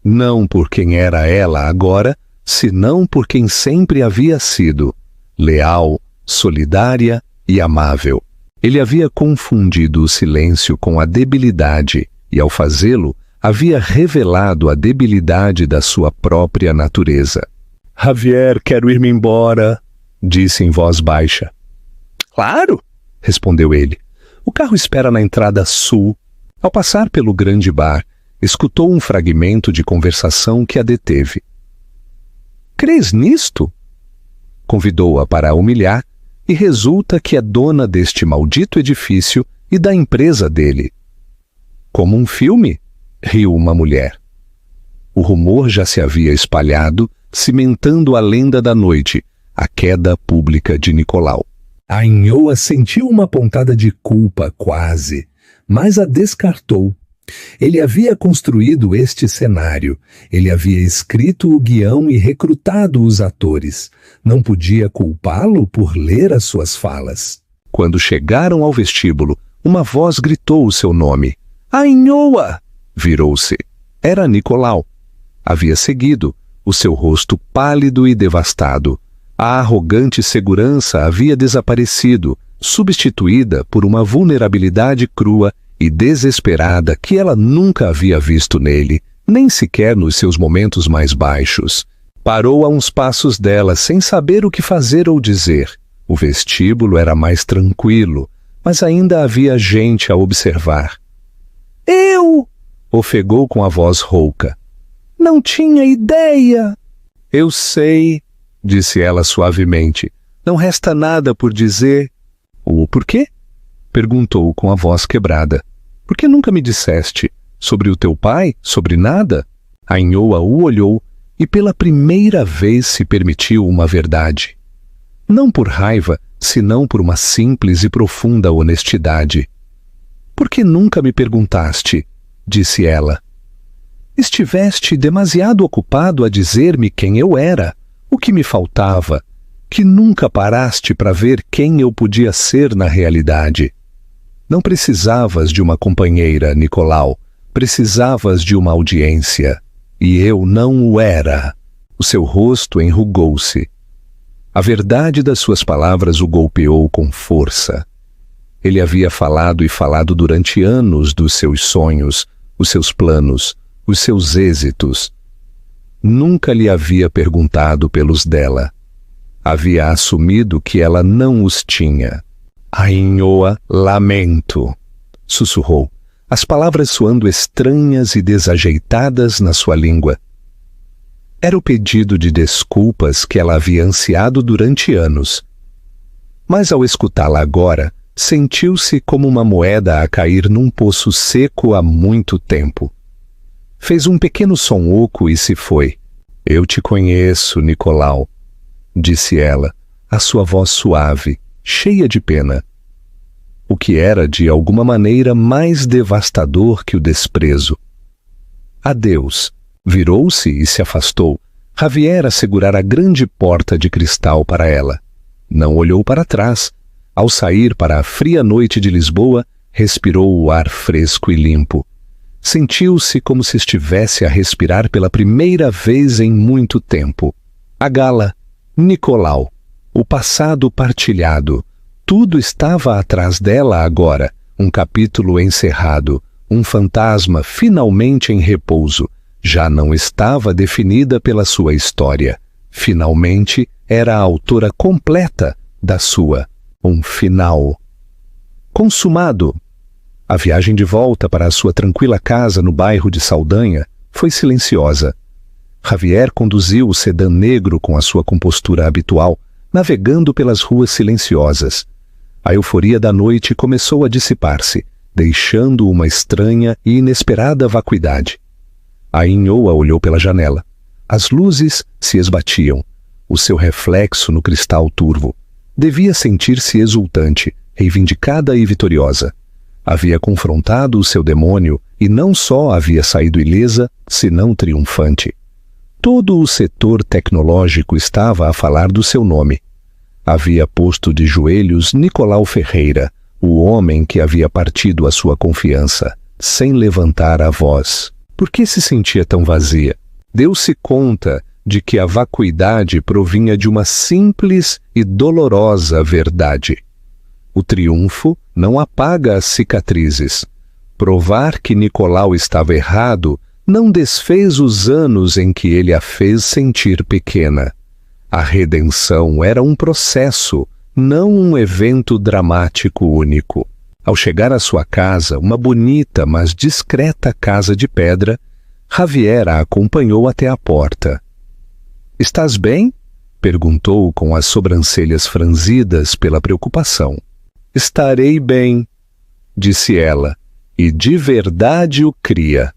Não por quem era ela agora, senão por quem sempre havia sido, leal, solidária e amável. Ele havia confundido o silêncio com a debilidade e, ao fazê-lo, havia revelado a debilidade da sua própria natureza. Javier, quero ir-me embora, disse em voz baixa. Claro, respondeu ele. O carro espera na entrada sul. Ao passar pelo grande bar, escutou um fragmento de conversação que a deteve. Crês nisto? Convidou-a para a humilhar, e resulta que é dona deste maldito edifício e da empresa dele. Como um filme? Riu uma mulher. O rumor já se havia espalhado, cimentando a lenda da noite, a queda pública de Nicolau.
A Inhoa sentiu uma pontada de culpa quase, mas a descartou. Ele havia construído este cenário, ele havia escrito o guião e recrutado os atores. Não podia culpá-lo por ler as suas falas.
Quando chegaram ao vestíbulo, uma voz gritou o seu nome. A Inhoa! Virou-se. Era Nicolau. Havia seguido, o seu rosto pálido e devastado. A arrogante segurança havia desaparecido, substituída por uma vulnerabilidade crua e desesperada que ela nunca havia visto nele, nem sequer nos seus momentos mais baixos. Parou a uns passos dela, sem saber o que fazer ou dizer. O vestíbulo era mais tranquilo, mas ainda havia gente a observar. Eu! Ofegou com a voz rouca. Não tinha ideia! Eu sei, disse ela suavemente. Não resta nada por dizer. O porquê? Perguntou com a voz quebrada. Por que nunca me disseste? Sobre o teu pai? Sobre nada? A Inhoa o olhou, e pela primeira vez se permitiu uma verdade. Não por raiva, senão por uma simples e profunda honestidade. "Por que nunca me perguntaste?", disse ela. "Estiveste demasiado ocupado a dizer-me quem eu era, o que me faltava, que nunca paraste para ver quem eu podia ser na realidade. Não precisavas de uma companheira, Nicolau, precisavas de uma audiência, e eu não o era." O seu rosto enrugou-se. A verdade das suas palavras o golpeou com força. Ele havia falado e falado durante anos dos seus sonhos, os seus planos, os seus êxitos. Nunca lhe havia perguntado pelos dela. Havia assumido que ela não os tinha. "Ainhoa, lamento", sussurrou, as palavras soando estranhas e desajeitadas na sua língua. Era o pedido de desculpas que ela havia ansiado durante anos. Mas ao escutá-la agora, sentiu-se como uma moeda a cair num poço seco há muito tempo. Fez um pequeno som oco e se foi. "Eu te conheço, Nicolau", disse ela, a sua voz suave, cheia de pena. O que era, de alguma maneira, mais devastador que o desprezo. "Adeus." Virou-se e se afastou. Javier a segurar a grande porta de cristal para ela. Não olhou para trás. Ao sair para a fria noite de Lisboa, respirou o ar fresco e limpo. Sentiu-se como se estivesse a respirar pela primeira vez em muito tempo. A gala, Nicolau, o passado partilhado, tudo estava atrás dela agora, um capítulo encerrado, um fantasma finalmente em repouso. Já não estava definida pela sua história. Finalmente era a autora completa da sua. Um final. Consumado. A viagem de volta para a sua tranquila casa no bairro de Saldanha foi silenciosa. Javier conduziu o sedã negro com a sua compostura habitual, navegando pelas ruas silenciosas. A euforia da noite começou a dissipar-se, deixando uma estranha e inesperada vacuidade. A Inhoa olhou pela janela. As luzes se esbatiam, o seu reflexo no cristal turvo. Devia sentir-se exultante, reivindicada e vitoriosa. Havia confrontado o seu demônio e não só havia saído ilesa, senão triunfante. Todo o setor tecnológico estava a falar do seu nome. Havia posto de joelhos Nicolau Ferreira, o homem que havia partido a sua confiança, sem levantar a voz. Por que se sentia tão vazia? Deu-se conta de que a vacuidade provinha de uma simples e dolorosa verdade. O triunfo não apaga as cicatrizes. Provar que Nicolau estava errado não desfez os anos em que ele a fez sentir pequena. A redenção era um processo, não um evento dramático único. Ao chegar à sua casa, uma bonita, mas discreta casa de pedra, Javier a acompanhou até a porta. "Estás bem?" perguntou com as sobrancelhas franzidas pela preocupação. "Estarei bem", disse ela, e de verdade o cria.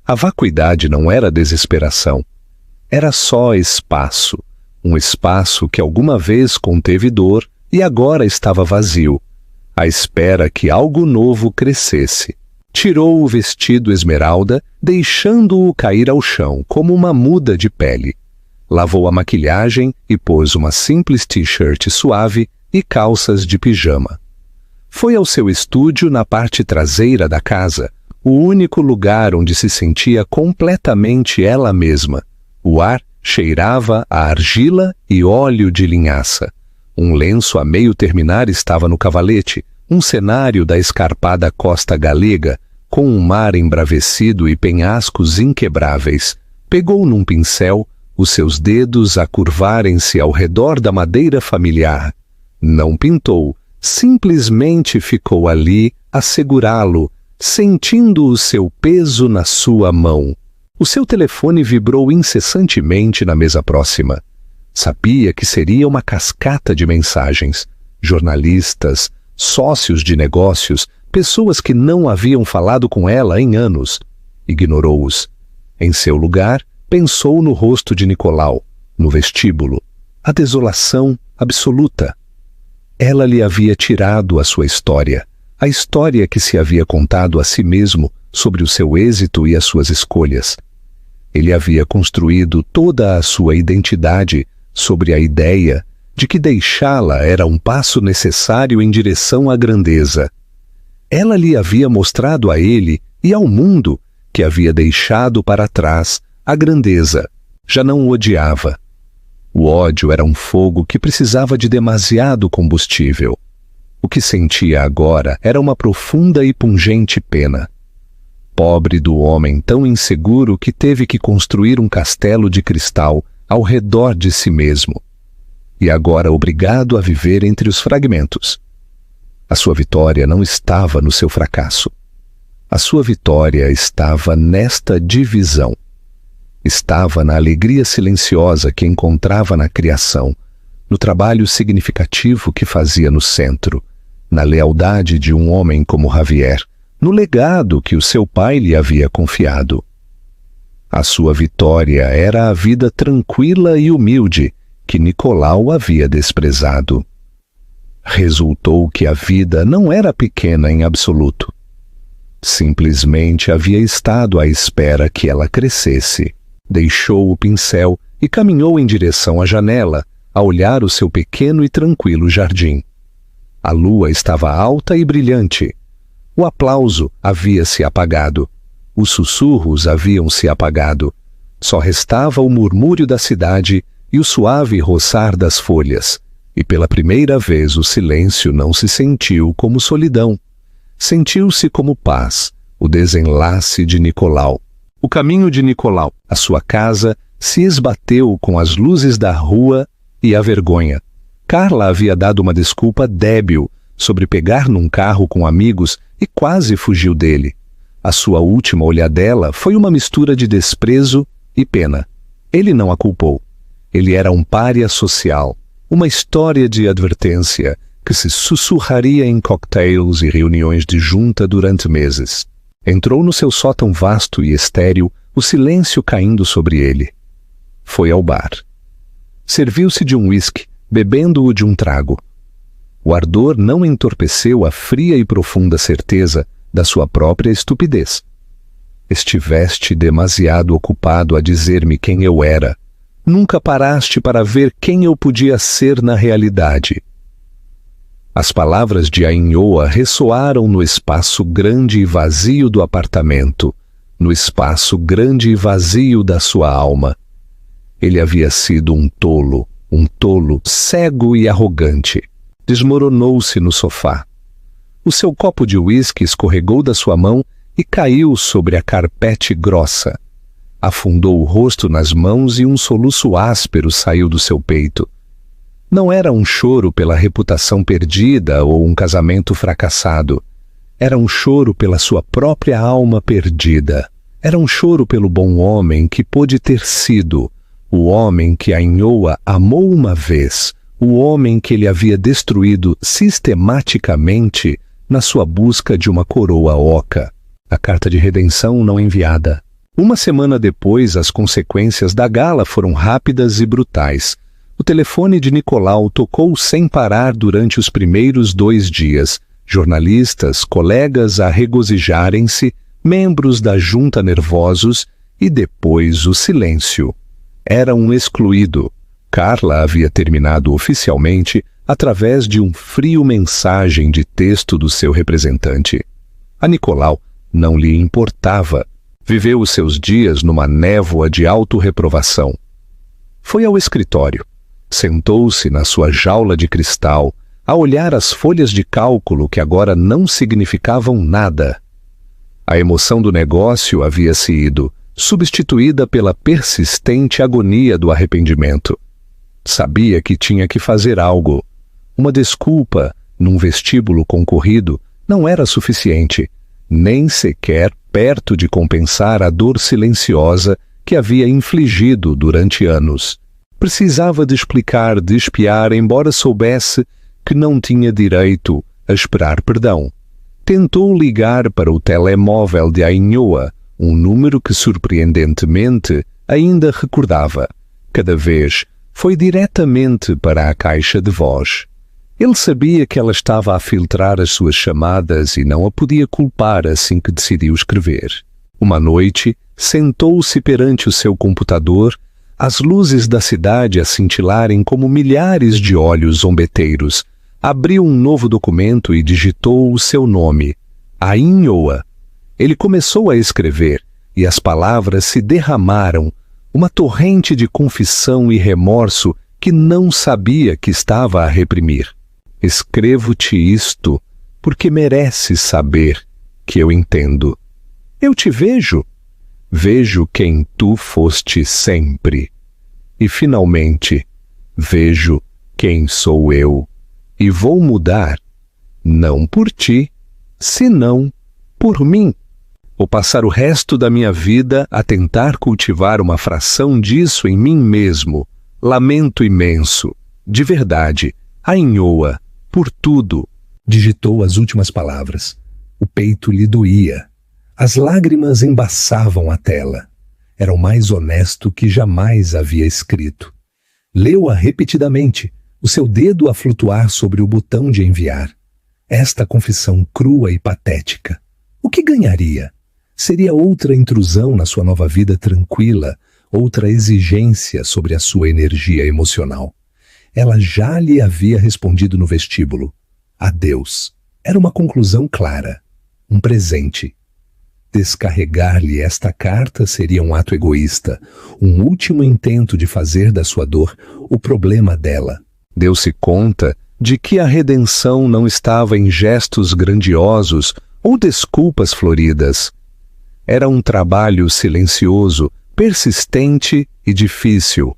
A vacuidade não era desesperação. Era só espaço, um espaço que alguma vez conteve dor e agora estava vazio, à espera que algo novo crescesse. Tirou o vestido esmeralda, deixando-o cair ao chão como uma muda de pele. Lavou a maquilhagem e pôs uma simples t-shirt suave e calças de pijama. Foi ao seu estúdio na parte traseira da casa, o único lugar onde se sentia completamente ela mesma. O ar cheirava a argila e óleo de linhaça. Um lenço a meio terminar estava no cavalete, um cenário da escarpada costa galega, com um mar embravecido e penhascos inquebráveis. Pegou num pincel, os seus dedos a curvarem-se ao redor da madeira familiar. Não pintou, simplesmente ficou ali a segurá-lo, sentindo o seu peso na sua mão. O seu telefone vibrou incessantemente na mesa próxima. Sabia que seria uma cascata de mensagens. Jornalistas, sócios de negócios, pessoas que não haviam falado com ela em anos. Ignorou-os. Em seu lugar, Pensou no rosto de Nicolau, no vestíbulo, a desolação absoluta. Ela lhe havia tirado a sua história, a história que se havia contado a si mesmo sobre o seu êxito e as suas escolhas. Ele havia construído toda a sua identidade sobre a ideia de que deixá-la era um passo necessário em direção à grandeza. Ela lhe havia mostrado a ele e ao mundo que havia deixado para trás a grandeza. Já não o odiava. O ódio era um fogo que precisava de demasiado combustível. O que sentia agora era uma profunda e pungente pena. Pobre do homem tão inseguro que teve que construir um castelo de cristal ao redor de si mesmo, e agora obrigado a viver entre os fragmentos. A sua vitória não estava no seu fracasso. A sua vitória estava nesta divisão. Estava na alegria silenciosa que encontrava na criação, no trabalho significativo que fazia no centro, na lealdade de um homem como Javier, no legado que o seu pai lhe havia confiado. A sua vitória era a vida tranquila e humilde que Nicolau havia desprezado. Resultou que a vida não era pequena em absoluto. Simplesmente havia estado à espera que ela crescesse. Deixou o pincel e caminhou em direção à janela, a olhar o seu pequeno e tranquilo jardim. A lua estava alta e brilhante. O aplauso havia se apagado. Os sussurros haviam se apagado. Só restava o murmúrio da cidade e o suave roçar das folhas. E pela primeira vez o silêncio não se sentiu como solidão. Sentiu-se como paz, o desenlace de Nicolau. O caminho de Nicolau, a sua casa, se esbateu com as luzes da rua e a vergonha. Carla havia dado uma desculpa débil sobre pegar num carro com amigos e quase fugiu dele. A sua última olhadela foi uma mistura de desprezo e pena. Ele não a culpou. Ele era um pária social, uma história de advertência que se sussurraria em cocktails e reuniões de junta durante meses. Entrou no seu sótão vasto e estéril, o silêncio caindo sobre ele. Foi ao bar. Serviu-se de um uísque, bebendo-o de um trago. O ardor não entorpeceu a fria e profunda certeza da sua própria estupidez. Estiveste demasiado ocupado a dizer-me quem eu era. Nunca paraste para ver quem eu podia ser na realidade. As palavras de Ainhoa ressoaram no espaço grande e vazio do apartamento, no espaço grande e vazio da sua alma. Ele havia sido um tolo cego e arrogante. Desmoronou-se no sofá. O seu copo de uísque escorregou da sua mão e caiu sobre a carpete grossa. Afundou o rosto nas mãos e um soluço áspero saiu do seu peito. Não era um choro pela reputação perdida ou um casamento fracassado. Era um choro pela sua própria alma perdida. Era um choro pelo bom homem que pôde ter sido, o homem que Ainhoa amou uma vez, o homem que ele havia destruído sistematicamente na sua busca de uma coroa oca. A carta de redenção não enviada. Uma semana depois, as consequências da gala foram rápidas e brutais. O telefone de Nicolau tocou sem parar durante os primeiros 2 dias. Jornalistas, colegas a regozijarem-se, membros da junta nervosos, e depois o silêncio. Era um excluído. Carla havia terminado oficialmente através de um frio mensagem de texto do seu representante. A Nicolau não lhe importava. Viveu os seus dias numa névoa de autorreprovação. Foi ao escritório. Sentou-se na sua jaula de cristal, a olhar as folhas de cálculo que agora não significavam nada. A emoção do negócio havia se ido, substituída pela persistente agonia do arrependimento. Sabia que tinha que fazer algo. Uma desculpa, num vestíbulo concorrido, não era suficiente, nem sequer perto de compensar a dor silenciosa que havia infligido durante anos. Precisava de explicar, de espiar, embora soubesse que não tinha direito a esperar perdão. Tentou ligar para o telemóvel de Ainhoa, um número que surpreendentemente ainda recordava. Cada vez foi diretamente para a caixa de voz. Ele sabia que ela estava a filtrar as suas chamadas e não a podia culpar assim que decidiu escrever. Uma noite, sentou-se perante o seu computador, as luzes da cidade a cintilarem como milhares de olhos zombeteiros. Abriu um novo documento e digitou o seu nome, Ainhoa. Ele começou a escrever e as palavras se derramaram, uma torrente de confissão e remorso que não sabia que estava a reprimir. Escrevo-te isto porque mereces saber que eu entendo. Eu te vejo. Vejo quem tu foste sempre. E finalmente, vejo quem sou eu. E vou mudar, não por ti, senão por mim. Vou passar o resto da minha vida a tentar cultivar uma fração disso em mim mesmo. Lamento imenso, de verdade, Ainhoa, por tudo.
Digitou as últimas palavras. O peito lhe doía. As lágrimas embaçavam a tela. Era o mais honesto que jamais havia escrito. Leu-a repetidamente, o seu dedo a flutuar sobre o botão de enviar. Esta confissão crua e patética. O que ganharia? Seria outra intrusão na sua nova vida tranquila, outra exigência sobre a sua energia emocional. Ela já lhe havia respondido no vestíbulo. Adeus. Era uma conclusão clara. Um presente. Descarregar-lhe esta carta seria um ato egoísta, um último intento de fazer da sua dor o problema dela.
Deu-se conta de que a redenção não estava em gestos grandiosos ou desculpas floridas. Era um trabalho silencioso, persistente e difícil.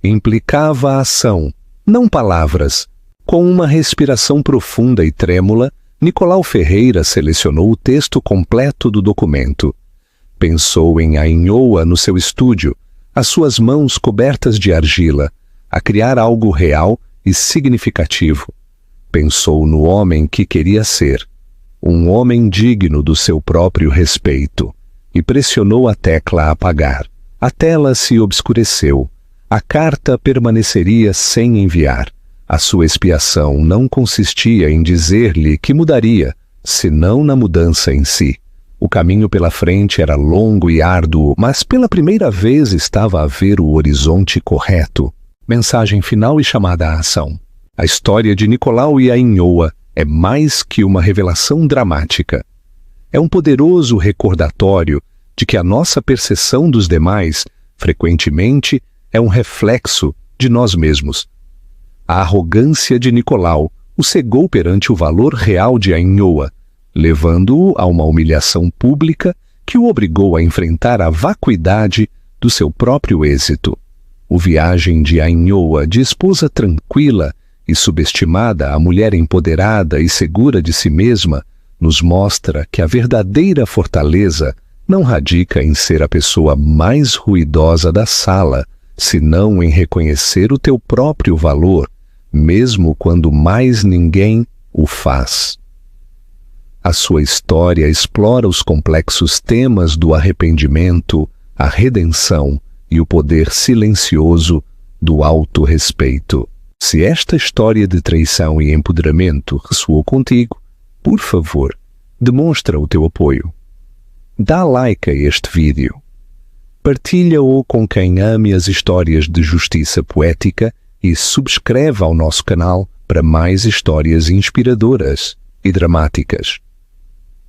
Implicava ação, não palavras. Com uma respiração profunda e trêmula, Nicolau Ferreira selecionou o texto completo do documento. Pensou em Ainhoa no seu estúdio, as suas mãos cobertas de argila, a criar algo real e significativo. Pensou no homem que queria ser, um homem digno do seu próprio respeito, e pressionou a tecla apagar. A tela se obscureceu. A carta permaneceria sem enviar. A sua expiação não consistia em dizer-lhe que mudaria, senão na mudança em si. O caminho pela frente era longo e árduo, mas pela primeira vez estava a ver o horizonte correto. Mensagem final e chamada à ação. A história de Nicolau e Ainhoa é mais que uma revelação dramática. É um poderoso recordatório de que a nossa percepção dos demais, frequentemente, é um reflexo de nós mesmos. A arrogância de Nicolau o cegou perante o valor real de Ainhoa, levando-o a uma humilhação pública que o obrigou a enfrentar a vacuidade do seu próprio êxito. O viagem de Ainhoa, de esposa tranquila e subestimada a mulher empoderada e segura de si mesma, nos mostra que a verdadeira fortaleza não radica em ser a pessoa mais ruidosa da sala, senão em reconhecer o teu próprio valor, mesmo quando mais ninguém o faz. A sua história explora os complexos temas do arrependimento, a redenção e o poder silencioso do autorrespeito. Se esta história de traição e empoderamento ressoou contigo, por favor, demonstra o teu apoio. Dá like a este vídeo. Partilha-o com quem ame as histórias de justiça poética e subscreve ao nosso canal para mais histórias inspiradoras e dramáticas.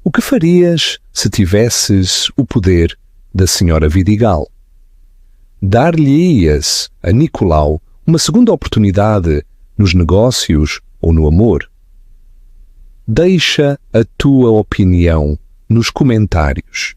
O que farias se tivesses o poder da Senhora Vidigal? Dar-lhe-ias a Nicolau uma segunda oportunidade nos negócios ou no amor? Deixa a tua opinião nos comentários.